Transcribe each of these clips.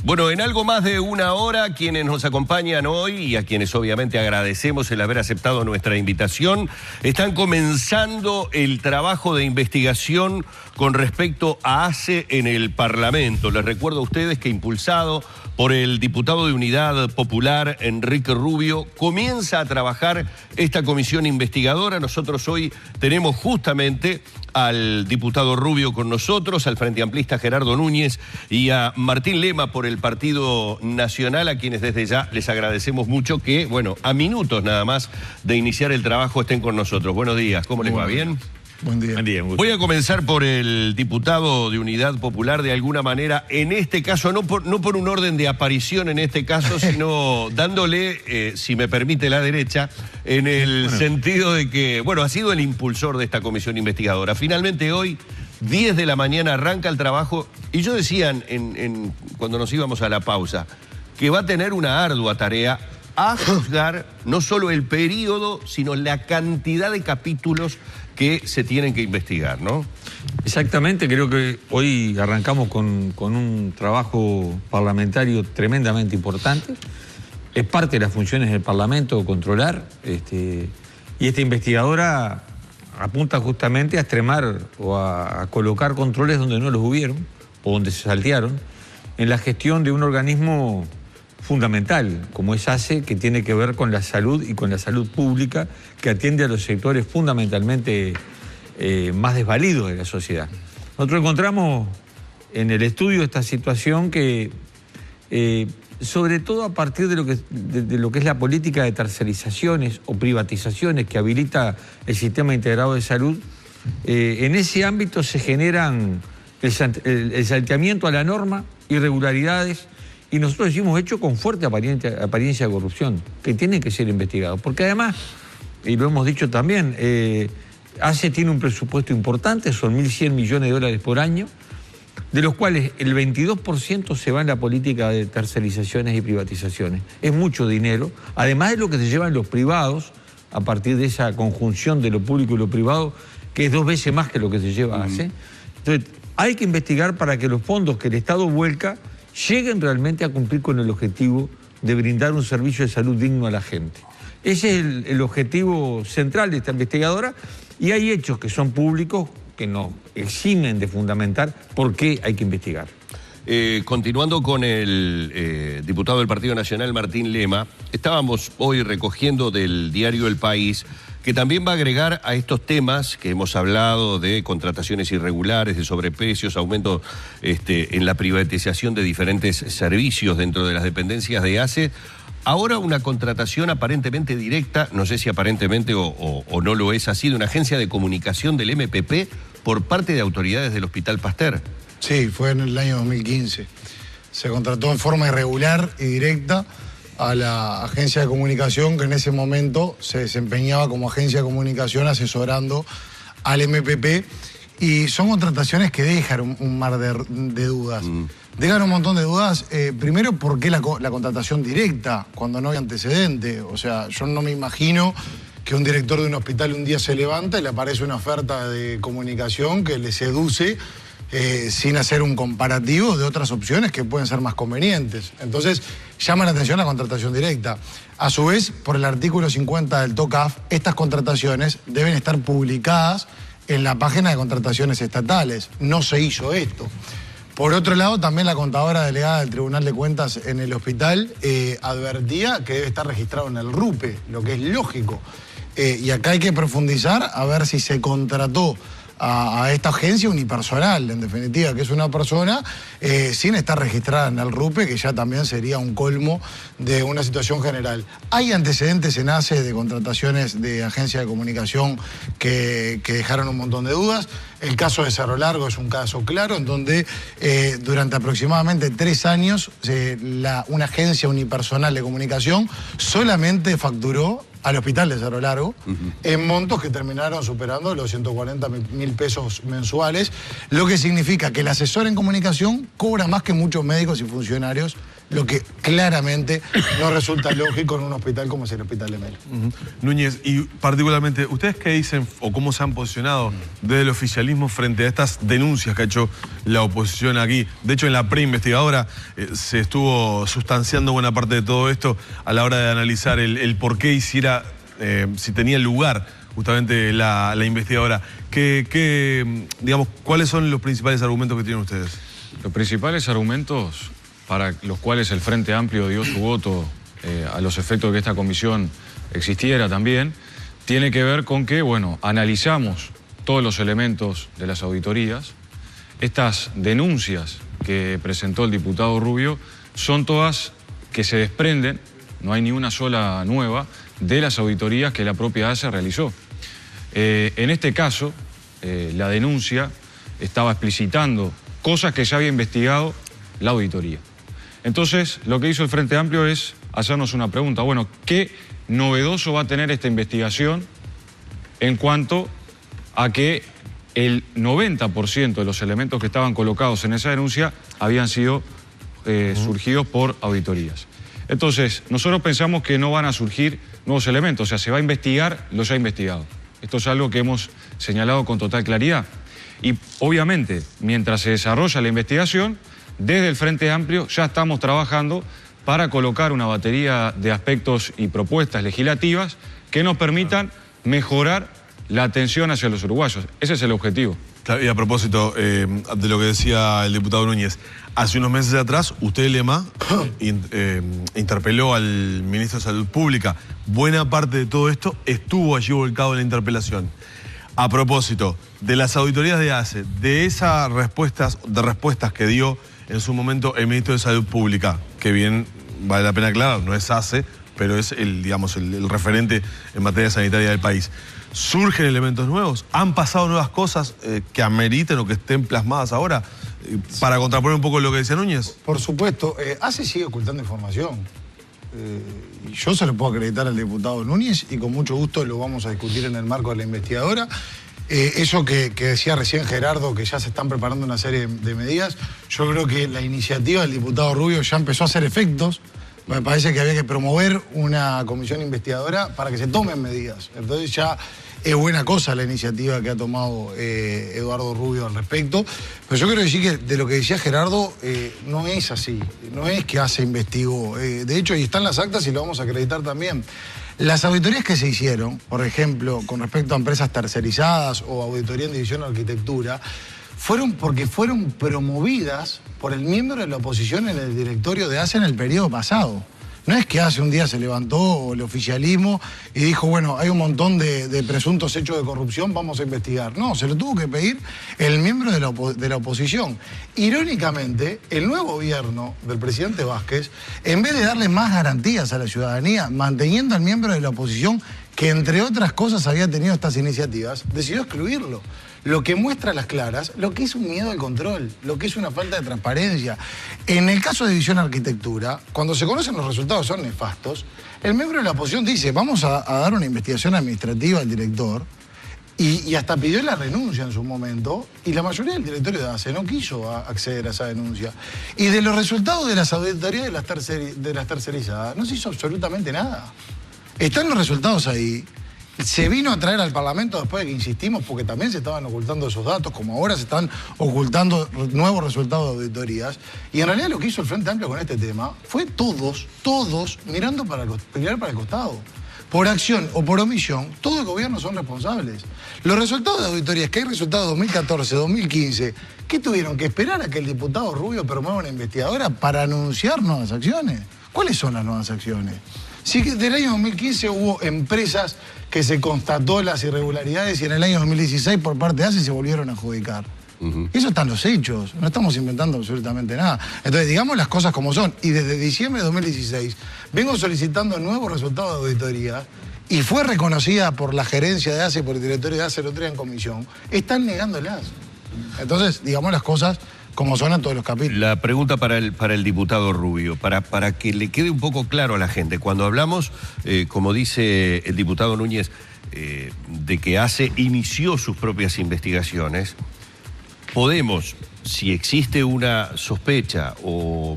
Bueno, en algo más de una hora, quienes nos acompañan hoy y a quienes obviamente agradecemos el haber aceptado nuestra invitación, están comenzando el trabajo de investigación con respecto a ACE en el Parlamento. Les recuerdo a ustedes que, impulsado por el diputado de Unidad Popular, Enrique Rubio, comienza a trabajar esta comisión investigadora. Nosotros hoy tenemos justamente al diputado Rubio con nosotros, al frente amplista Gerardo Núñez y a Martín Lema por el Partido Nacional, a quienes desde ya les agradecemos mucho que, bueno, a minutos nada más de iniciar el trabajo estén con nosotros. Buenos días, ¿cómo les va? ¿Bien? Buen día. Buen día, Voy a comenzar por el diputado de Unidad Popular, de alguna manera, en este caso, no por un orden de aparición en este caso, sino dándole, si me permite la derecha, en el sentido de que, bueno, ha sido el impulsor de esta comisión investigadora. Finalmente hoy, 10 de la mañana, arranca el trabajo, y yo decía cuando nos íbamos a la pausa, que va a tener una ardua tarea a juzgar no solo el periodo, sino la cantidad de capítulos que se tienen que investigar, ¿no? Exactamente, creo que hoy arrancamos con un trabajo parlamentario tremendamente importante. Es parte de las funciones del Parlamento controlar, y esta investigadora apunta justamente a extremar o a colocar controles donde no los hubieron o donde se saltearon en la gestión de un organismo fundamental, como es ACE, que tiene que ver con la salud y con la salud pública, que atiende a los sectores fundamentalmente más desvalidos de la sociedad. Nosotros encontramos en el estudio de esta situación que, sobre todo a partir de lo que es la política de tercerizaciones o privatizaciones que habilita el sistema integrado de salud, en ese ámbito se generan el salteamiento a la norma, irregularidades, y nosotros decimos hecho con fuerte apariencia de corrupción, que tienen que ser investigados. Porque además, y lo hemos dicho también, ACE tiene un presupuesto importante, son 1.100 millones de dólares por año, de los cuales el 22% se va en la política de tercerizaciones y privatizaciones. Es mucho dinero, además de lo que se llevan los privados, a partir de esa conjunción de lo público y lo privado, que es 2 veces más que lo que se lleva ACE. Entonces, hay que investigar para que los fondos que el Estado vuelca lleguen realmente a cumplir con el objetivo de brindar un servicio de salud digno a la gente. Ese es el objetivo central de esta investigadora, y hay hechos que son públicos que nos eximen de fundamentar por qué hay que investigar. Continuando con el diputado del Partido Nacional, Martín Lema, estábamos hoy recogiendo del diario El País, que también va a agregar a estos temas que hemos hablado de contrataciones irregulares, de sobreprecios, aumento en la privatización de diferentes servicios dentro de las dependencias de ACE, ahora una contratación aparentemente directa, no sé si aparentemente o no lo es así, de una agencia de comunicación del MPP por parte de autoridades del Hospital Pasteur. Sí, fue en el año 2015. Se contrató en forma irregular y directa a la agencia de comunicación, que en ese momento se desempeñaba como agencia de comunicación asesorando al MPP, y son contrataciones que dejan un mar de dudas. Dejan un montón de dudas. Primero, ¿por qué la contratación directa cuando no hay antecedente? O sea, yo no me imagino que un director de un hospital un día se levanta y le aparece una oferta de comunicación que le seduce sin hacer un comparativo de otras opciones que pueden ser más convenientes. Entonces, llama la atención la contratación directa. A su vez, por el artículo 50 del TOCAF, estas contrataciones deben estar publicadas en la página de contrataciones estatales. No se hizo esto. Por otro lado, también la contadora delegada del Tribunal de Cuentas en el hospital advertía que debe estar registrado en el RUPE, lo que es lógico. Y acá hay que profundizar a ver si se contrató a esta agencia unipersonal, en definitiva, que es una persona sin estar registrada en el RUPE, que ya también sería un colmo de una situación general. Hay antecedentes en ACE de contrataciones de agencia de comunicación que dejaron un montón de dudas. El caso de Cerro Largo es un caso claro, en donde durante aproximadamente 3 años una agencia unipersonal de comunicación solamente facturó al hospital de Cerro Largo, en montos que terminaron superando los 140.000 pesos mensuales, lo que significa que el asesor en comunicación cobra más que muchos médicos y funcionarios lo que claramente no resulta lógico en un hospital como es el Hospital de Melo. Núñez, y particularmente, ¿ustedes qué dicen o cómo se han posicionado desde el oficialismo frente a estas denuncias que ha hecho la oposición aquí? De hecho, en la preinvestigadora se estuvo sustanciando buena parte de todo esto a la hora de analizar el por qué hiciera, si tenía lugar justamente la investigadora. Digamos, ¿cuáles son los principales argumentos que tienen ustedes? Los principales argumentos para los cuales el Frente Amplio dio su voto a los efectos de que esta comisión existiera también, tiene que ver con que, bueno, analizamos todos los elementos de las auditorías. Estas denuncias que presentó el diputado Rubio son todas que se desprenden, no hay ni una sola nueva, de las auditorías que la propia ACE realizó. En este caso, la denuncia estaba explicitando cosas que ya había investigado la auditoría. Entonces, lo que hizo el Frente Amplio es hacernos una pregunta. Bueno, ¿qué novedoso va a tener esta investigación en cuanto a que el 90% de los elementos que estaban colocados en esa denuncia habían sido surgidos por auditorías? Entonces, nosotros pensamos que no van a surgir nuevos elementos, o sea, se va a investigar lo ya investigado. Esto es algo que hemos señalado con total claridad. Y obviamente, mientras se desarrolla la investigación, desde el Frente Amplio ya estamos trabajando para colocar una batería de aspectos y propuestas legislativas que nos permitan mejorar la atención hacia los uruguayos. Ese es el objetivo. Y a propósito de lo que decía el diputado Núñez, hace unos meses atrás usted, Lema, interpeló al ministro de Salud Pública. Buena parte de todo esto estuvo allí volcado en la interpelación. A propósito de las auditorías de ACE, de esas respuestas que dio en su momento el ministro de Salud Pública, que bien vale la pena aclarar, no es ACE, pero es el referente en materia sanitaria del país. ¿Surgen elementos nuevos? ¿Han pasado nuevas cosas que ameriten o que estén plasmadas ahora? Para contraponer un poco lo que decía Núñez. Por supuesto, ACE sigue ocultando información. Y yo se lo puedo acreditar al diputado Núñez y con mucho gusto lo vamos a discutir en el marco de la investigadora. Eso que decía recién Gerardo, que ya se están preparando una serie de medidas, yo creo que la iniciativa del diputado Rubio ya empezó a hacer efectos. Me parece que había que promover una comisión investigadora para que se tomen medidas. Entonces ya es buena cosa la iniciativa que ha tomado Eduardo Rubio al respecto. Pero yo quiero decir que de lo que decía Gerardo, no es así. No es que ACE investigó. De hecho, ahí están las actas y lo vamos a acreditar también. Las auditorías que se hicieron, por ejemplo, con respecto a empresas tercerizadas o auditoría en división de arquitectura, fueron porque fueron promovidas por el miembro de la oposición en el directorio de ACE en el periodo pasado. No es que hace un día se levantó el oficialismo y dijo, bueno, hay un montón de presuntos hechos de corrupción, vamos a investigar. No, se lo tuvo que pedir el miembro de la oposición. Irónicamente, el nuevo gobierno del presidente Vázquez, en vez de darle más garantías a la ciudadanía, manteniendo al miembro de la oposición, que entre otras cosas había tenido estas iniciativas, decidió excluirlo. Lo que muestra a las claras lo que es un miedo al control, lo que es una falta de transparencia. En el caso de División Arquitectura, cuando se conocen los resultados son nefastos, el miembro de la oposición dice, vamos a dar una investigación administrativa al director, y hasta pidió la renuncia en su momento, y la mayoría del directorio de ACE no quiso acceder a esa denuncia. Y de los resultados de las auditorías de las tercerizadas no se hizo absolutamente nada. Están los resultados ahí. Se vino a traer al Parlamento después de que insistimos, porque también se estaban ocultando esos datos, como ahora se están ocultando nuevos resultados de auditorías. Y en realidad lo que hizo el Frente Amplio con este tema fue todos mirando mirar para el costado. Por acción o por omisión, todos los gobiernos son responsables. Los resultados de auditorías, que hay resultados 2014, 2015, ¿qué tuvieron que esperar a que el diputado Rubio promueva una investigadora para anunciar nuevas acciones? ¿Cuáles son las nuevas acciones? Sí, que del año 2015 hubo empresas que se constató las irregularidades y en el año 2016 por parte de ACE se volvieron a adjudicar. Eso están los hechos, no estamos inventando absolutamente nada. Entonces, digamos las cosas como son. Y desde diciembre de 2016 vengo solicitando nuevos resultados de auditoría y fue reconocida por la gerencia de ACE, por el directorio de ACE, el otro día en comisión. Están negándolas. Entonces, digamos las cosas como son en todos los capítulos. La pregunta para el diputado Rubio, para que le quede un poco claro a la gente. Cuando hablamos, como dice el diputado Núñez, de que ACE inició sus propias investigaciones, podemos, si existe una sospecha o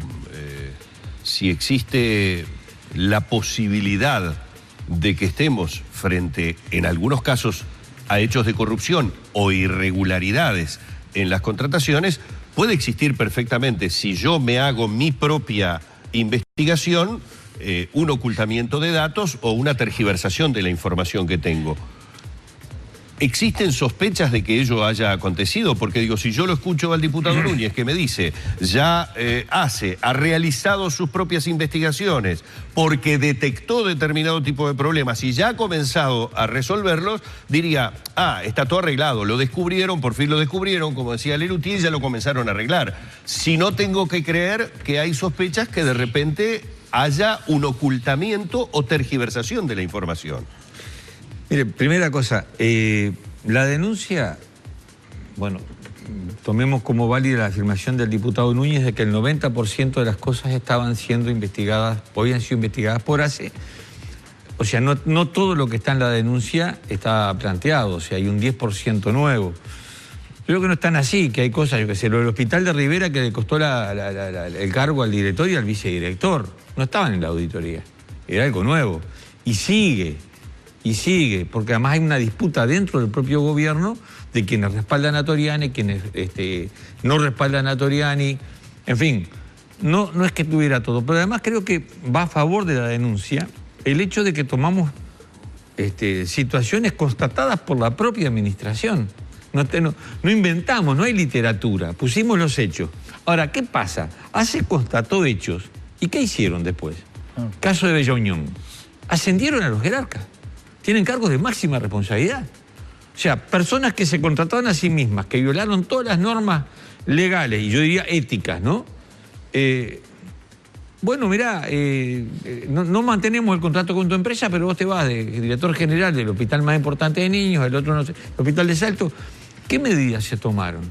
si existe la posibilidad de que estemos frente, en algunos casos, a hechos de corrupción o irregularidades en las contrataciones, puede existir perfectamente, si yo me hago mi propia investigación, un ocultamiento de datos o una tergiversación de la información que tengo. ¿Existen sospechas de que ello haya acontecido? Porque digo, si yo lo escucho al diputado Núñez que me dice, ya ha realizado sus propias investigaciones porque detectó determinado tipo de problemas y ya ha comenzado a resolverlos, diría, está todo arreglado, lo descubrieron, por fin lo descubrieron, como decía Lerutier, ya lo comenzaron a arreglar. Si no, tengo que creer que hay sospechas que de repente haya un ocultamiento o tergiversación de la información. Mire, primera cosa, la denuncia, bueno, tomemos como válida la afirmación del diputado Núñez de que el 90% de las cosas estaban siendo investigadas, o habían sido investigadas por ACE. O sea, no todo lo que está en la denuncia está planteado, o sea, hay un 10% nuevo. Creo que no están así, que hay cosas, yo qué sé, lo del hospital de Rivera que le costó el cargo al director y al vicedirector, no estaban en la auditoría, era algo nuevo. Y sigue, porque además hay una disputa dentro del propio gobierno de quienes respaldan a Toriani, quienes no respaldan a Toriani. En fin, no es que tuviera todo, pero además creo que va a favor de la denuncia el hecho de que tomamos situaciones constatadas por la propia administración. No inventamos, no hay literatura, pusimos los hechos. Ahora, ¿qué pasa? ACE constató hechos. ¿Y qué hicieron después? Caso de Bella Unión. Ascendieron a los jerarcas. Tienen cargos de máxima responsabilidad. O sea, personas que se contrataron a sí mismas, que violaron todas las normas legales, y yo diría éticas, ¿no? Bueno, mirá, no mantenemos el contrato con tu empresa, pero vos te vas de director general del hospital más importante de niños, el otro, no sé, el hospital de Salto. ¿Qué medidas se tomaron?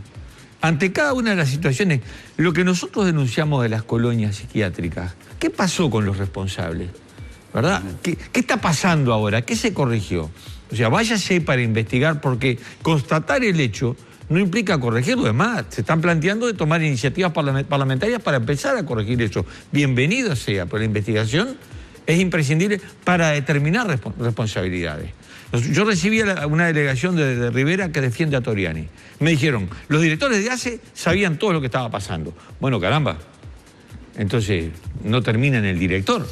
Ante cada una de las situaciones, lo que nosotros denunciamos de las colonias psiquiátricas, ¿qué pasó con los responsables? ¿Verdad? ¿Qué está pasando ahora? ¿Qué se corrigió? O sea, váyase para investigar, porque constatar el hecho no implica corregirlo. Además, se están planteando de tomar iniciativas parlamentarias para empezar a corregir eso. Bienvenido sea, pero la investigación es imprescindible para determinar responsabilidades. Yo recibí una delegación de Rivera que defiende a Toriani. Me dijeron, los directores de ACE sabían todo lo que estaba pasando. Bueno, caramba, entonces no termina en el director.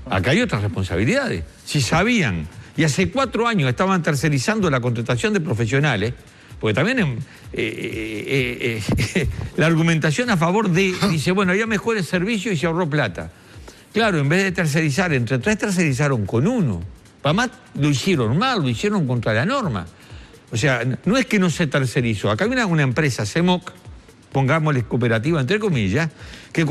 Acá hay otras responsabilidades. Si sabían, y hace 4 años estaban tercerizando la contratación de profesionales, porque también la argumentación a favor dice, bueno, había mejores servicios y se ahorró plata. Claro, en vez de tercerizar, entre 3 tercerizaron con 1. Además, lo hicieron mal, lo hicieron contra la norma. O sea, no es que no se tercerizó. Acá había una empresa, CEMOC, pongámosle cooperativa entre comillas, que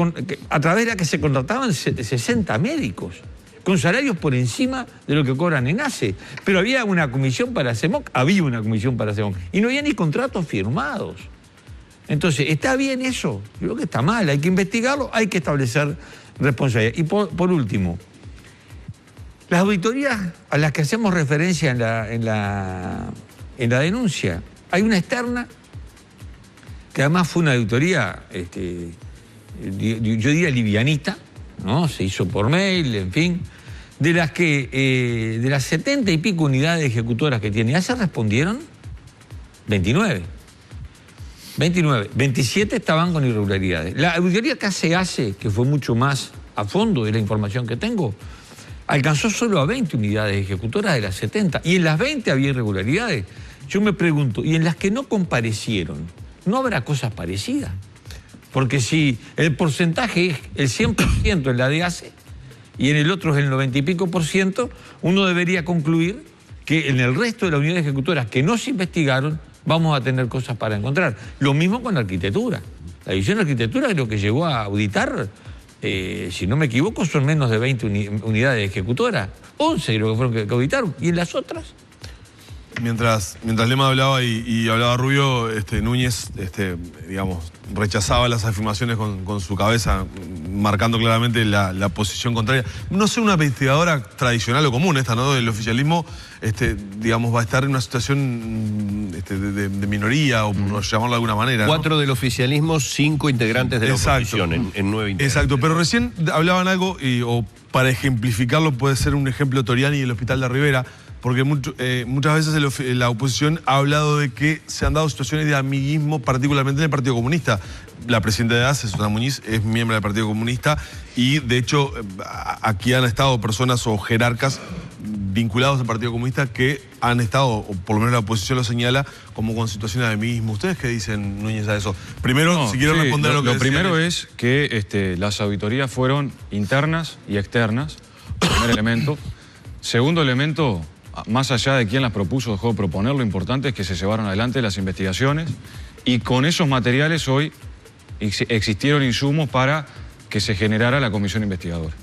a través de la que se contrataban 60 médicos, con salarios por encima de lo que cobran en ACE. Pero había una comisión para CEMOC, y no había ni contratos firmados. Entonces, ¿está bien eso? Yo creo que está mal, hay que investigarlo, hay que establecer responsabilidad. Y por último, las auditorías a las que hacemos referencia en la denuncia, hay una externa, que además fue una auditoría, yo diría livianita, ¿no? Se hizo por mail, en fin, de las 70 y pico unidades ejecutoras que tiene, ¿ya se respondieron? 29. 27 estaban con irregularidades. La auditoría que hace ACE, que fue mucho más a fondo de la información que tengo, alcanzó solo a 20 unidades ejecutoras de las 70, y en las 20 había irregularidades. Yo me pregunto, ¿y en las que no comparecieron, no habrá cosas parecidas? Porque si el porcentaje es el 100% en la de ACE y en el otro es el 90 y pico %, uno debería concluir que en el resto de las unidades ejecutoras que no se investigaron vamos a tener cosas para encontrar. Lo mismo con la arquitectura. La división de arquitectura creo que llegó a auditar, si no me equivoco, son menos de 20 unidades ejecutoras. 11 creo que fueron que auditaron. ¿Y en las otras? mientras Lema hablaba y hablaba Rubio, Núñez, digamos, rechazaba las afirmaciones con su cabeza, marcando claramente la posición contraria. No sé, una investigadora tradicional o común esta, ¿no? Del oficialismo, digamos, va a estar en una situación de minoría, o por llamarlo de alguna manera, ¿no? 4 del oficialismo, 5 integrantes de la oposición en 9 integrantes. Exacto, pero recién hablaban algo, o para ejemplificarlo puede ser un ejemplo Toriani y el Hospital de Rivera, porque muchas veces la oposición ha hablado de que se han dado situaciones de amiguismo, particularmente en el Partido Comunista. La presidenta de ACE, Susana Muñiz, es miembro del Partido Comunista y, de hecho, aquí han estado personas o jerarcas vinculados al Partido Comunista que han estado, o por lo menos la oposición lo señala, como con situaciones de amiguismo. ¿Ustedes qué dicen, Núñez, a eso? Primero, si quieren responder a lo que Lo primero es que las auditorías fueron internas y externas, primer elemento. Segundo elemento, más allá de quién las propuso o dejó de proponer, lo importante es que se llevaron adelante las investigaciones y con esos materiales hoy existieron insumos para que se generara la comisión investigadora.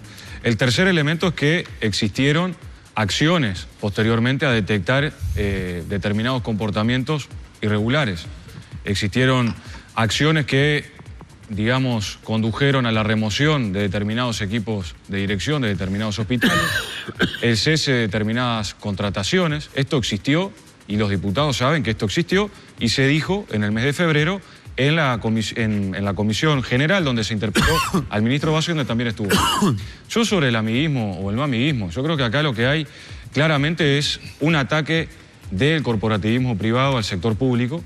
El tercer elemento es que existieron acciones posteriormente a detectar determinados comportamientos irregulares. Existieron acciones que, digamos, condujeron a la remoción de determinados equipos de dirección de determinados hospitales, el cese de determinadas contrataciones. Esto existió y los diputados saben que esto existió y se dijo en el mes de febrero en la Comisión General, donde se interpeló al ministro Basso, donde también estuvo. Yo sobre el amiguismo o el no amiguismo, yo creo que acá lo que hay claramente es un ataque del corporativismo privado al sector público.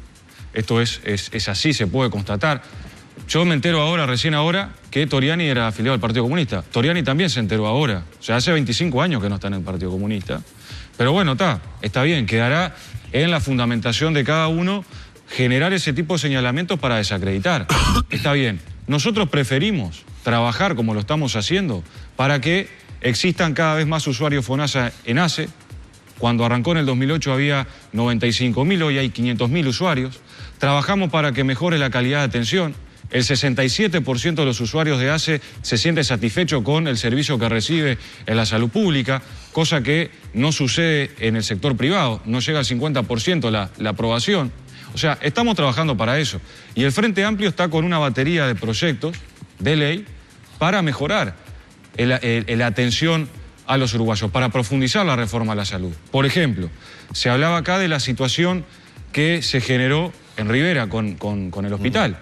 Esto es así, se puede constatar. Yo me entero ahora, recién ahora, que Toriani era afiliado al Partido Comunista. Toriani también se enteró ahora. O sea, hace 25 años que no está en el Partido Comunista. Pero bueno, está bien, quedará en la fundamentación de cada uno generar ese tipo de señalamientos para desacreditar. Está bien. Nosotros preferimos trabajar como lo estamos haciendo para que existan cada vez más usuarios FONASA en ACE. Cuando arrancó en el 2008 había 95.000, hoy hay 500.000 usuarios. Trabajamos para que mejore la calidad de atención. El 67% de los usuarios de ACE se siente satisfecho con el servicio que recibe en la salud pública, cosa que no sucede en el sector privado, no llega al 50% la aprobación. O sea, estamos trabajando para eso. Y el Frente Amplio está con una batería de proyectos de ley para mejorar la atención a los uruguayos, para profundizar la reforma a la salud. Por ejemplo, se hablaba acá de la situación que se generó en Rivera con el hospital.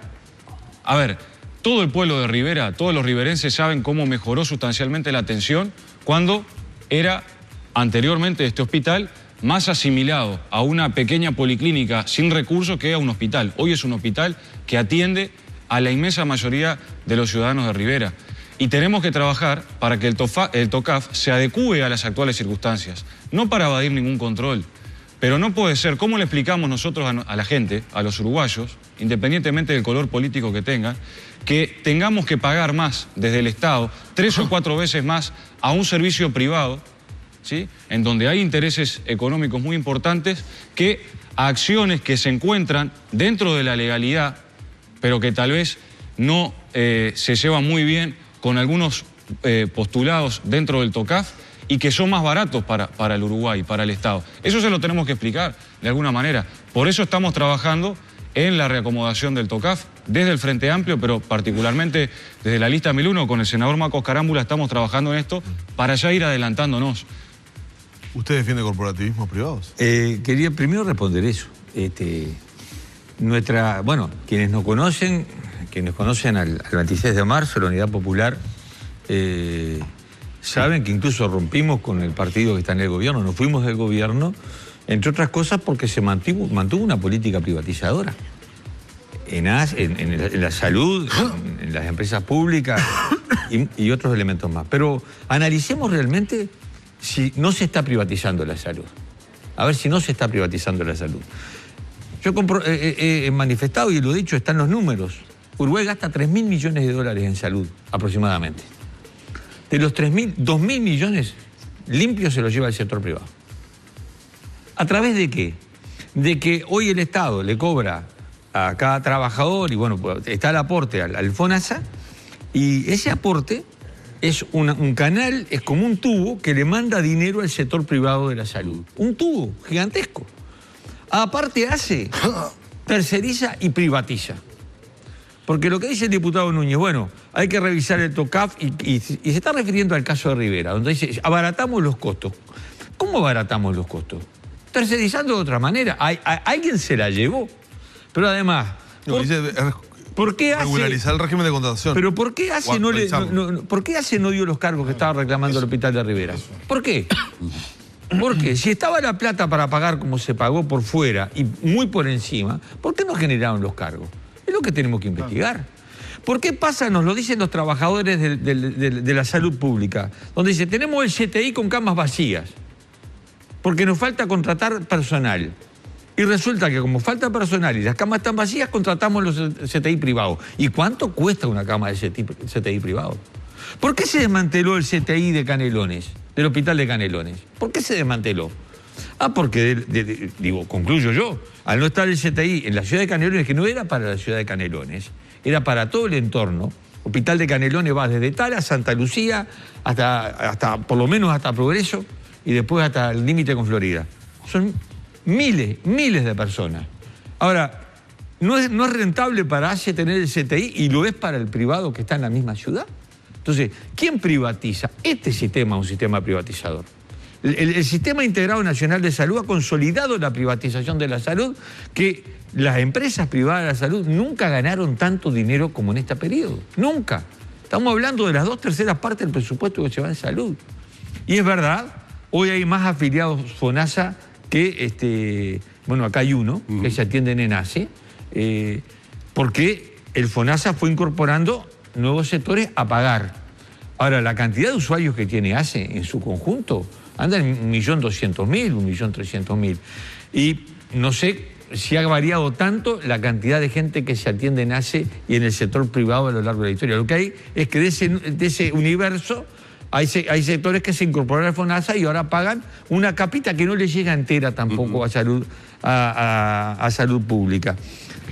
A ver, todo el pueblo de Rivera, todos los riverenses saben cómo mejoró sustancialmente la atención cuando era anteriormente este hospital más asimilado a una pequeña policlínica sin recursos que a un hospital. Hoy es un hospital que atiende a la inmensa mayoría de los ciudadanos de Rivera. Y tenemos que trabajar para que el TOCAF se adecúe a las actuales circunstancias, no para evadir ningún control. Pero no puede ser, ¿cómo le explicamos nosotros a la gente, a los uruguayos, independientemente del color político que tengan, que tengamos que pagar más desde el Estado, 3 o 4 veces más, a un servicio privado, ¿sí?, en donde hay intereses económicos muy importantes, que a acciones que se encuentran dentro de la legalidad, pero que tal vez no se llevan muy bien con algunos postulados dentro del TOCAF y que son más baratos para el Uruguay, para el Estado. Eso se lo tenemos que explicar de alguna manera. Por eso estamos trabajando en la reacomodación del TOCAF desde el Frente Amplio, pero particularmente desde la lista 1001 con el senador Marcos Carámbula estamos trabajando en esto para ya ir adelantándonos. ¿Usted defiende corporativismos privados? Quería primero responder eso. Quienes nos conocen al 26 de marzo, la Unidad Popular, saben que incluso rompimos con el partido que está en el gobierno, nos fuimos del gobierno, entre otras cosas porque se mantuvo una política privatizadora. En la salud, en las empresas públicas y otros elementos más. Pero analicemos realmente si no se está privatizando la salud. A ver si no se está privatizando la salud. Yo he manifestado y lo he dicho, están los números. Uruguay gasta 3.000 millones de dólares en salud, aproximadamente. De los 2.000 millones limpios se los lleva el sector privado. ¿A través de qué? De que hoy el Estado le cobra a cada trabajador y bueno, está el aporte al FONASA y ese aporte es un canal, es como un tubo que le manda dinero al sector privado de la salud. Un tubo gigantesco. Aparte hace, terceriza y privatiza. Porque lo que dice el diputado Núñez, bueno, hay que revisar el TOCAF y se está refiriendo al caso de Rivera, donde dice, abaratamos los costos. ¿Cómo abaratamos los costos? Tercerizando de otra manera. Alguien se la llevó. Pero además, ¿por qué hace? Regularizar el régimen de contratación. Pero ¿por qué hace ¿por qué hace no dio los cargos que estaba reclamando el hospital de Rivera? ¿Por qué? Porque si estaba la plata para pagar como se pagó por fuera y muy por encima, ¿por qué no generaron los cargos? Es lo que tenemos que investigar. ¿Por qué pasa? Nos lo dicen los trabajadores de la salud pública, donde dice, tenemos el CTI con camas vacías, porque nos falta contratar personal. Y resulta que como falta personal y las camas están vacías, contratamos los CTI privados. ¿Y cuánto cuesta una cama de CTI privado? ¿Por qué se desmanteló el CTI de Canelones, del hospital de Canelones? ¿Por qué se desmanteló? Porque, concluyo yo, al no estar el CTI en la ciudad de Canelones, que no era para la ciudad de Canelones, era para todo el entorno. Hospital de Canelones va desde Tala, Santa Lucía, hasta por lo menos hasta Progreso, y después hasta el límite con Florida. Son miles de personas. Ahora, ¿no es rentable para ACE tener el CTI y lo es para el privado que está en la misma ciudad? Entonces, ¿quién privatiza? Este sistema es un sistema privatizador. El Sistema Integrado Nacional de Salud ha consolidado la privatización de la salud, que las empresas privadas de la salud nunca ganaron tanto dinero como en este periodo. Nunca. Estamos hablando de las 2/3 partes del presupuesto que se va en salud. Y es verdad, hoy hay más afiliados FONASA que, acá hay uno, que se atienden en ACE, porque el FONASA fue incorporando nuevos sectores a pagar. Ahora, la cantidad de usuarios que tiene ACE en su conjunto anda en 1.200.000, 1.300.000. Y no sé si ha variado tanto la cantidad de gente que se atiende en ACE y en el sector privado a lo largo de la historia. Lo que hay es que de ese universo hay sectores que se incorporaron al FONASA y ahora pagan una capita que no les llega entera tampoco a salud pública.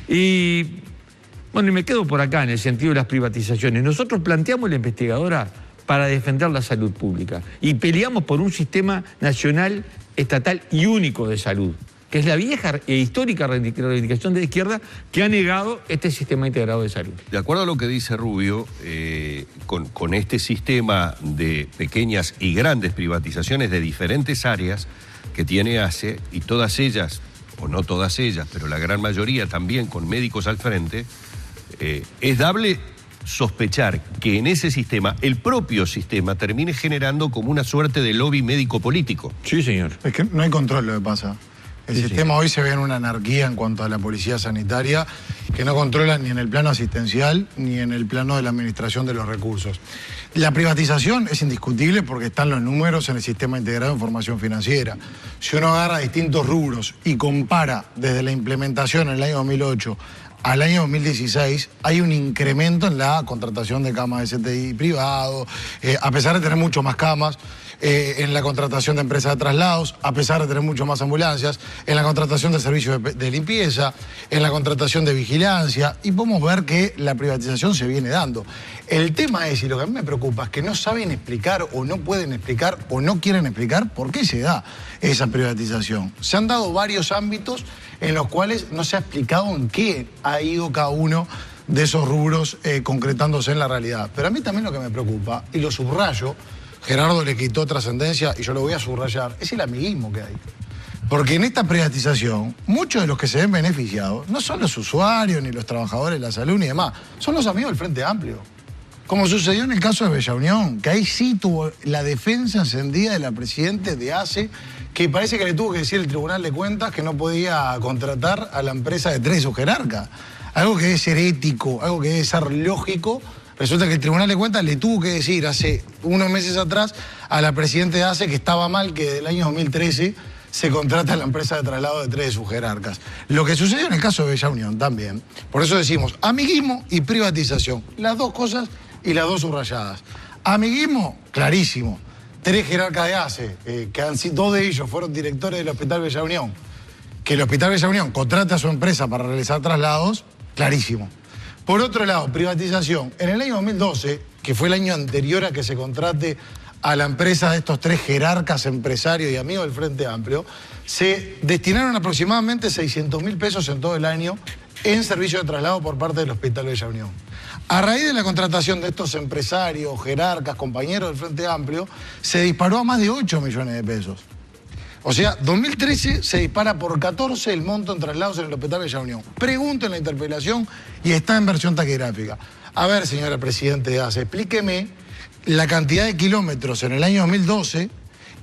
Y bueno, y me quedo por acá en el sentido de las privatizaciones. Nosotros planteamos la investigadora para defender la salud pública y peleamos por un sistema nacional, estatal y único de salud, que es la vieja e histórica reivindicación de la izquierda que ha negado este sistema integrado de salud. De acuerdo a lo que dice Rubio, con este sistema de pequeñas y grandes privatizaciones de diferentes áreas que tiene ACE, y todas ellas, o no todas ellas, pero la gran mayoría también con médicos al frente, es dable sospechar que en ese sistema, el propio sistema, termine generando como una suerte de lobby médico-político. Sí, señor. Es que no hay control lo que pasa. El sistema hoy se ve en una anarquía en cuanto a la policía sanitaria, que no controla ni en el plano asistencial ni en el plano de la administración de los recursos. La privatización es indiscutible porque están los números en el Sistema Integrado de Información Financiera. Si uno agarra distintos rubros y compara desde la implementación en el año 2008 al año 2016, hay un incremento en la contratación de camas de CTI privado, a pesar de tener mucho más camas, en la contratación de empresas de traslados, a pesar de tener mucho más ambulancias, en la contratación de servicios de limpieza, en la contratación de vigilancia, y podemos ver que la privatización se viene dando. El tema es, y lo que a mí me preocupa, es que no saben explicar o no pueden explicar o no quieren explicar por qué se da esa privatización. Se han dado varios ámbitos en los cuales no se ha explicado en qué ha ido cada uno de esos rubros concretándose en la realidad. Pero a mí también lo que me preocupa, y lo subrayo, Gerardo le quitó trascendencia y yo lo voy a subrayar, es el amiguismo que hay. Porque en esta privatización, muchos de los que se ven beneficiados no son los usuarios ni los trabajadores de la salud ni demás, son los amigos del Frente Amplio. Como sucedió en el caso de Bella Unión, que ahí sí tuvo la defensa encendida de la presidenta de ACE, que parece que le tuvo que decir el Tribunal de Cuentas que no podía contratar a la empresa de tres o jerarca. Algo que debe ser ético, algo que debe ser lógico. Resulta que el Tribunal de Cuentas le tuvo que decir hace unos meses atrás a la presidenta de ACE que estaba mal que desde el año 2013 se contrata a la empresa de traslado de tres de sus jerarcas. Lo que sucedió en el caso de Bella Unión también. Por eso decimos amiguismo y privatización. Las dos cosas y las dos subrayadas. Amiguismo, clarísimo. Tres jerarcas de ACE, que dos de ellos fueron directores del Hospital Bella Unión. Que el Hospital Bella Unión contrata a su empresa para realizar traslados, clarísimo. Por otro lado, privatización. En el año 2012, que fue el año anterior a que se contrate a la empresa de estos tres jerarcas empresarios y amigos del Frente Amplio, se destinaron aproximadamente 600.000 pesos en todo el año en servicio de traslado por parte del Hospital Bella Unión. A raíz de la contratación de estos empresarios, jerarcas, compañeros del Frente Amplio, se disparó a más de 8 millones de pesos. O sea, 2013 se dispara por 14 el monto en traslados en el Hospital Bella Unión. Pregunto en la interpelación y está en versión taquigráfica. A ver, señora Presidente de ACE, explíqueme la cantidad de kilómetros en el año 2012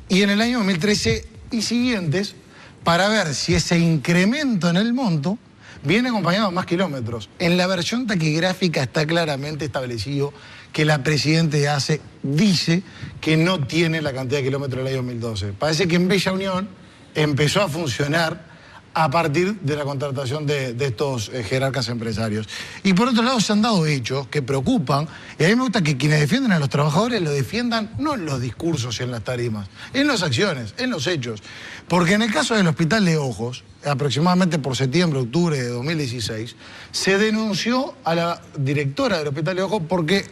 y en el año 2013 y siguientes para ver si ese incremento en el monto viene acompañado de más kilómetros. En la versión taquigráfica está claramente establecido que la Presidenta de ACE dice que no tiene la cantidad de kilómetros del año 2012. Parece que en Bella Unión empezó a funcionar a partir de la contratación de estos jerarcas empresarios. Y por otro lado se han dado hechos que preocupan, y a mí me gusta que quienes defienden a los trabajadores lo defiendan no en los discursos y en las tarimas, en las acciones, en los hechos. Porque en el caso del Hospital de Ojos, aproximadamente por septiembre, octubre de 2016, se denunció a la directora del Hospital de Ojos porque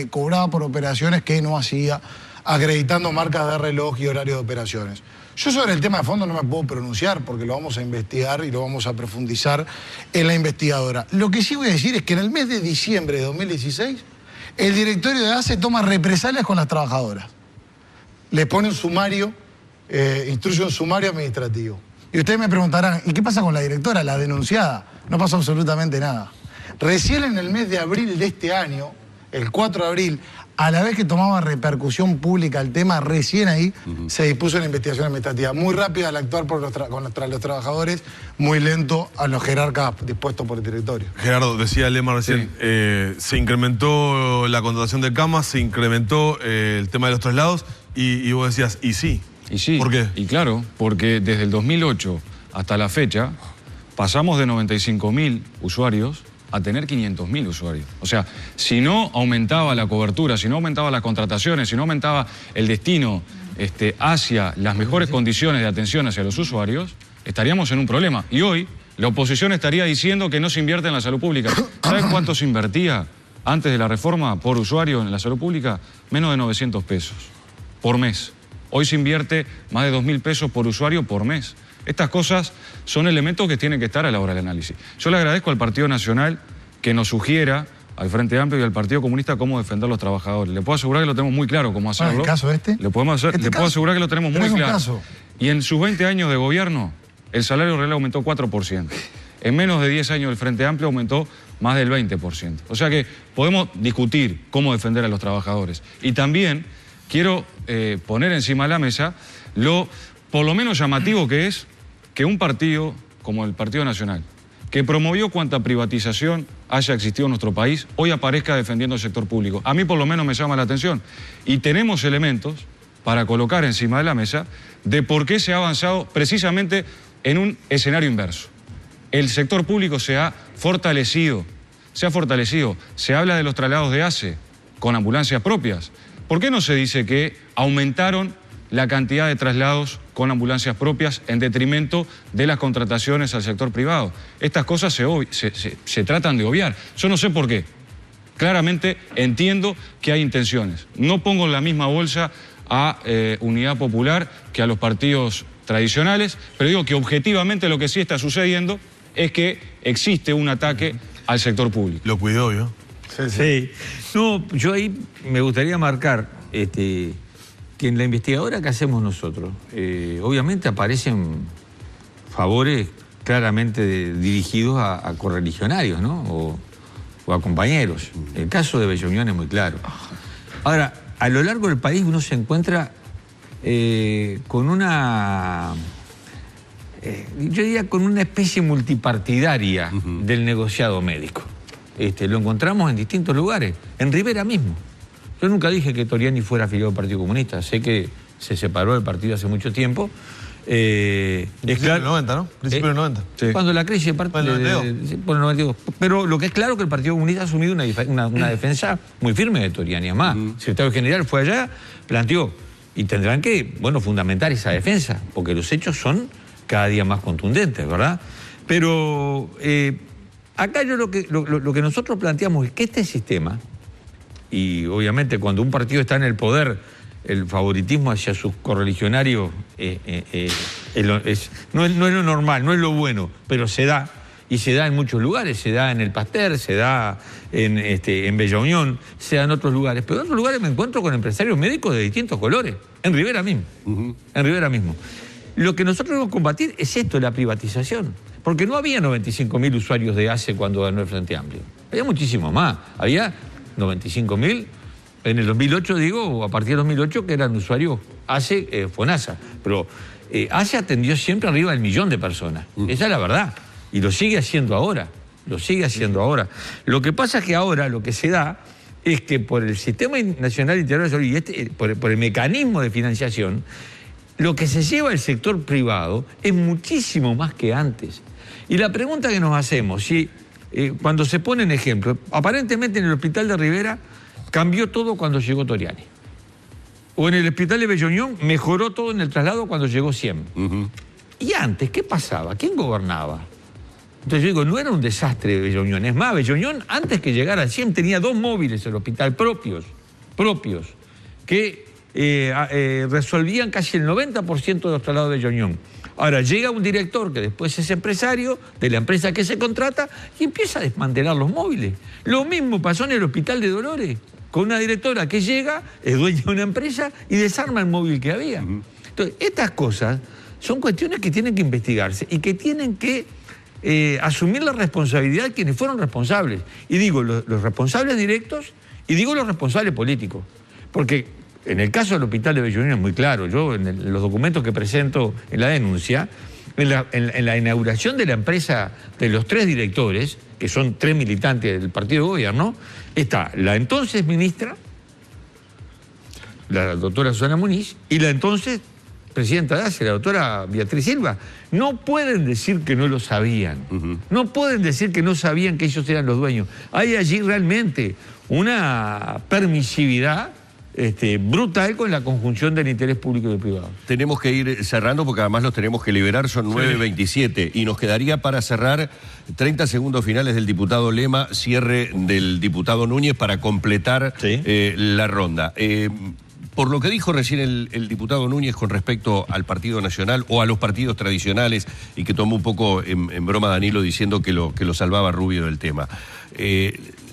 cobraba por operaciones que no hacía, acreditando marcas de reloj y horario de operaciones. Yo sobre el tema de fondo no me puedo pronunciar porque lo vamos a investigar y lo vamos a profundizar en la investigadora. Lo que sí voy a decir es que en el mes de diciembre de 2016, el directorio de ACE toma represalias con las trabajadoras. Les pone un sumario, instruye un sumario administrativo. Y ustedes me preguntarán, ¿y qué pasa con la directora, la denunciada? No pasó absolutamente nada. Recién en el mes de abril de este año, el 4 de abril, a la vez que tomaba repercusión pública el tema, recién ahí se dispuso una investigación administrativa. Muy rápida al actuar contra los trabajadores, muy lento a los jerarcas dispuestos por el directorio. Gerardo, decía Lema recién, se incrementó la contratación de camas, se incrementó el tema de los traslados y vos decías, y sí. Y sí. ¿Por qué? Y claro, porque desde el 2008 hasta la fecha pasamos de 95.000 usuarios a tener 500.000 usuarios. O sea, si no aumentaba la cobertura, si no aumentaba las contrataciones, si no aumentaba el destino hacia las mejores condiciones de atención hacia los usuarios, estaríamos en un problema. Y hoy la oposición estaría diciendo que no se invierte en la salud pública. ¿Saben cuánto se invertía antes de la reforma por usuario en la salud pública? Menos de 900 pesos por mes. Hoy se invierte más de 2.000 pesos por usuario por mes. Estas cosas son elementos que tienen que estar a la hora del análisis. Yo le agradezco al Partido Nacional que nos sugiera, al Frente Amplio y al Partido Comunista, cómo defender a los trabajadores. Le puedo asegurar que lo tenemos muy claro cómo hacerlo. ¿El caso este? Le puedo asegurar que lo tenemos muy claro. Caso. Y en sus 20 años de gobierno, el salario real aumentó 4%. En menos de 10 años el Frente Amplio aumentó más del 20%. O sea que podemos discutir cómo defender a los trabajadores. Y también quiero poner encima de la mesa lo por lo menos llamativo que es que un partido como el Partido Nacional, que promovió cuanta privatización haya existido en nuestro país, hoy aparezca defendiendo el sector público. A mí por lo menos me llama la atención. Y tenemos elementos para colocar encima de la mesa de por qué se ha avanzado precisamente en un escenario inverso. El sector público se ha fortalecido. Se habla de los traslados de ACE con ambulancias propias. ¿Por qué no se dice que aumentaron la cantidad de traslados con ambulancias propias en detrimento de las contrataciones al sector privado? Estas cosas se tratan de obviar. Yo no sé por qué. Claramente entiendo que hay intenciones. No pongo en la misma bolsa a Unidad Popular que a los partidos tradicionales, pero digo que objetivamente lo que sí está sucediendo es que existe un ataque al sector público. Lo cuidó, ¿yo? Sí. No, yo ahí me gustaría marcar que en la investigadora que hacemos nosotros, obviamente aparecen favores claramente dirigidos a correligionarios, ¿no? O a compañeros. El caso de Bella Unión es muy claro. Ahora, a lo largo del país uno se encuentra con una... yo diría con una especie multipartidaria del negociado médico. Lo encontramos en distintos lugares, en Rivera mismo. Yo nunca dije que Toriani fuera afiliado al Partido Comunista, sé que se separó del partido hace mucho tiempo. Principio del 90, ¿no? Principio del 90. Sí. Cuando la crisis por el 92. Pero lo que es claro que el Partido Comunista ha asumido una defensa muy firme de Toriani. Además, el secretario general fue allá, planteó, y tendrán que, fundamentar esa defensa, porque los hechos son cada día más contundentes, ¿verdad? Pero acá yo lo que nosotros planteamos es que este sistema, y obviamente cuando un partido está en el poder, el favoritismo hacia sus correligionarios no es lo normal, no es lo bueno, pero se da. Y se da en muchos lugares, se da en el Pasteur, se da en Bella Unión, se da en otros lugares. Pero en otros lugares me encuentro con empresarios médicos de distintos colores, en Rivera mismo. En Rivera mismo. Lo que nosotros debemos combatir es esto, la privatización. Porque no había 95.000 usuarios de ACE cuando ganó el Frente Amplio. Había muchísimo más. Había 95.000 en el 2008, digo, o a partir del 2008, que eran usuarios ACE, FONASA. Pero ACE atendió siempre arriba del 1.000.000 de personas. Esa es la verdad. Y lo sigue haciendo ahora, Lo que pasa es que ahora lo que se da es que por el Sistema Nacional Integral de Salud y por el mecanismo de financiación, lo que se lleva el sector privado es muchísimo más que antes. Y la pregunta que nos hacemos, si cuando se ponen ejemplos, aparentemente en el hospital de Rivera cambió todo cuando llegó Toriani. O en el hospital de Bella Unión mejoró todo en el traslado cuando llegó Siem. Y antes, ¿qué pasaba? ¿Quién gobernaba? Entonces yo digo, no era un desastre Bella Unión. Es más, Bella Unión, antes que llegara al CIEM, tenía 2 móviles en el hospital propios, que resolvían casi el 90% de los traslados de Bella Unión. Ahora llega un director que después es empresario de la empresa que se contrata y empieza a desmantelar los móviles. Lo mismo pasó en el hospital de Dolores, con una directora que llega, es dueña de una empresa y desarma el móvil que había. Entonces, estas cosas son cuestiones que tienen que investigarse y que tienen que asumir la responsabilidad de quienes fueron responsables. Y digo los responsables directos y digo los responsables políticos. Porque en el caso del hospital de Bella Unión es muy claro. Yo en los documentos que presento en la denuncia, en la inauguración de la empresa de los 3 directores, que son 3 militantes del partido de gobierno, está la entonces ministra, la doctora Susana Muniz, y la entonces presidenta de ACE, la doctora Beatriz Silva. No pueden decir que no lo sabían. No pueden decir que no sabían que ellos eran los dueños. Hay allí realmente una permisividad brutal con la conjunción del interés público y del privado. Tenemos que ir cerrando porque además los tenemos que liberar, son 9:27 y nos quedaría para cerrar 30 segundos finales del diputado Lema, cierre del diputado Núñez para completar la ronda. Por lo que dijo recién el diputado Núñez con respecto al Partido Nacional o a los partidos tradicionales y que tomó un poco en broma Danilo diciendo que lo salvaba Rubio del tema.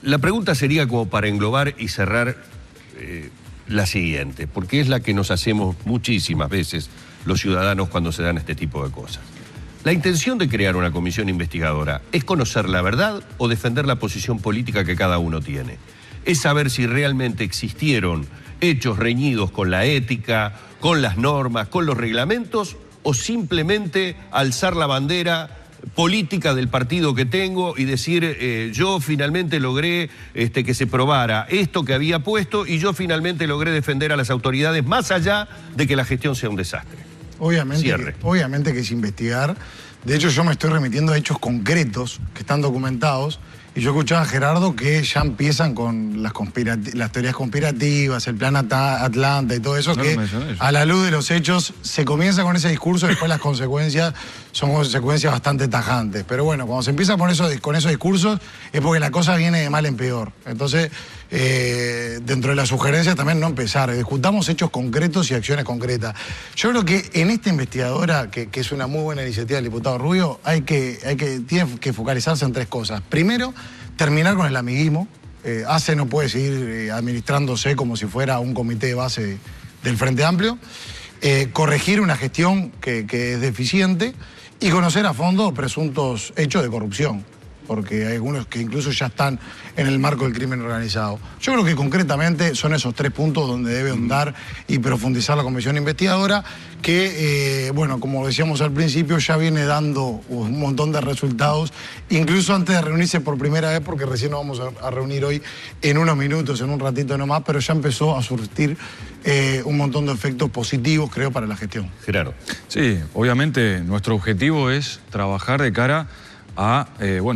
La pregunta sería como para englobar y cerrar la siguiente, porque es la que nos hacemos muchísimas veces los ciudadanos cuando se dan este tipo de cosas. La intención de crear una comisión investigadora es conocer la verdad o defender la posición política que cada uno tiene. Es saber si realmente existieron hechos reñidos con la ética, con las normas, con los reglamentos, o simplemente alzar la bandera política del partido que tengo y decir yo finalmente logré que se probara esto que había puesto y yo finalmente logré defender a las autoridades más allá de que la gestión sea un desastre. Obviamente que es investigar. De hecho, yo me estoy remitiendo a hechos concretos que están documentados. Y yo escuchaba a Gerardo que ya empiezan con las teorías conspirativas, el plan Atlanta y todo eso, que a la luz de los hechos se comienza con ese discurso y después las consecuencias son consecuencias bastante tajantes. Pero bueno, cuando se empieza con esos discursos es porque la cosa viene de mal en peor. Entonces, dentro de las sugerencias también no empezar, discutamos hechos concretos y acciones concretas. Yo creo que en esta investigadora, que es una muy buena iniciativa del diputado Rubio, tiene que focalizarse en 3 cosas. Primero, terminar con el amiguismo. ACE no puede seguir administrándose como si fuera un comité de base del Frente Amplio. Corregir una gestión que es deficiente y conocer a fondo presuntos hechos de corrupción, porque hay algunos que incluso ya están en el marco del crimen organizado. Yo creo que concretamente son esos 3 puntos donde debe ahondar y profundizar la comisión investigadora, que, bueno, como decíamos al principio, ya viene dando un montón de resultados, incluso antes de reunirse por primera vez, porque recién nos vamos a reunir hoy en unos minutos, en un ratito nomás, pero ya empezó a surtir un montón de efectos positivos, creo, para la gestión. Gerardo. Sí, obviamente nuestro objetivo es trabajar de cara a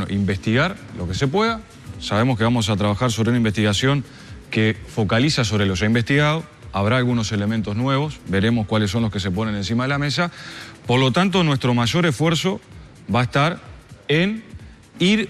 investigar lo que se pueda. Sabemos que vamos a trabajar sobre una investigación que focaliza sobre lo ya investigado. Habrá algunos elementos nuevos, veremos cuáles son los que se ponen encima de la mesa. Por lo tanto, nuestro mayor esfuerzo va a estar en ir,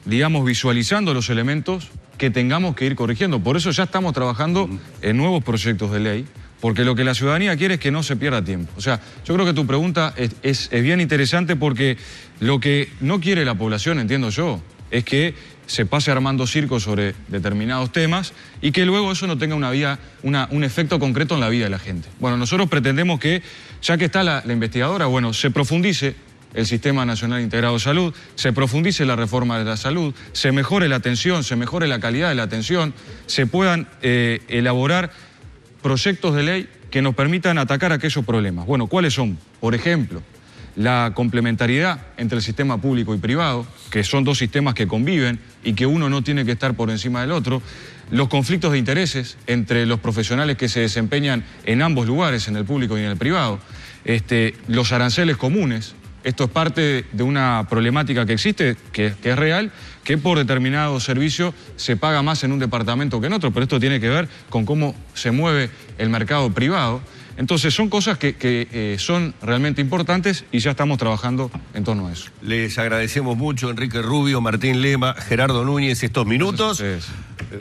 digamos, visualizando los elementos que tengamos que ir corrigiendo. Por eso ya estamos trabajando en nuevos proyectos de ley porque lo que la ciudadanía quiere es que no se pierda tiempo. O sea, yo creo que tu pregunta es bien interesante porque lo que no quiere la población, entiendo yo, es que se pase armando circos sobre determinados temas y que luego eso no tenga un efecto concreto en la vida de la gente. Bueno, nosotros pretendemos que, ya que está la investigadora, bueno, se profundice el Sistema Nacional Integrado de Salud, se profundice la reforma de la salud, se mejore la atención, se mejore la calidad de la atención, se puedan elaborar proyectos de ley que nos permitan atacar aquellos problemas. Bueno, ¿cuáles son? Por ejemplo, la complementariedad entre el sistema público y privado, que son dos sistemas que conviven y que uno no tiene que estar por encima del otro, los conflictos de intereses entre los profesionales que se desempeñan en ambos lugares, en el público y en el privado, los aranceles comunes. Esto es parte de una problemática que existe, que es real, que por determinado servicio se paga más en un departamento que en otro, pero esto tiene que ver con cómo se mueve el mercado privado. Entonces son cosas que son realmente importantes y ya estamos trabajando en torno a eso. Les agradecemos mucho, Enrique Rubio, Martín Lema, Gerardo Núñez, estos minutos.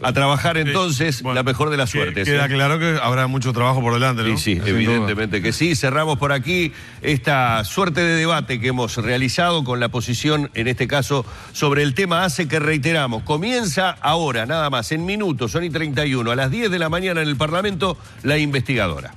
A trabajar entonces, bueno, la mejor de las suertes. Queda claro que habrá mucho trabajo por delante, ¿no? Sí, evidentemente que sí. Cerramos por aquí esta suerte de debate que hemos realizado con la posición, en este caso, sobre el tema ACE, que reiteramos, comienza ahora, nada más, en minutos, son y 31, a las 10 de la mañana en el Parlamento, la investigadora.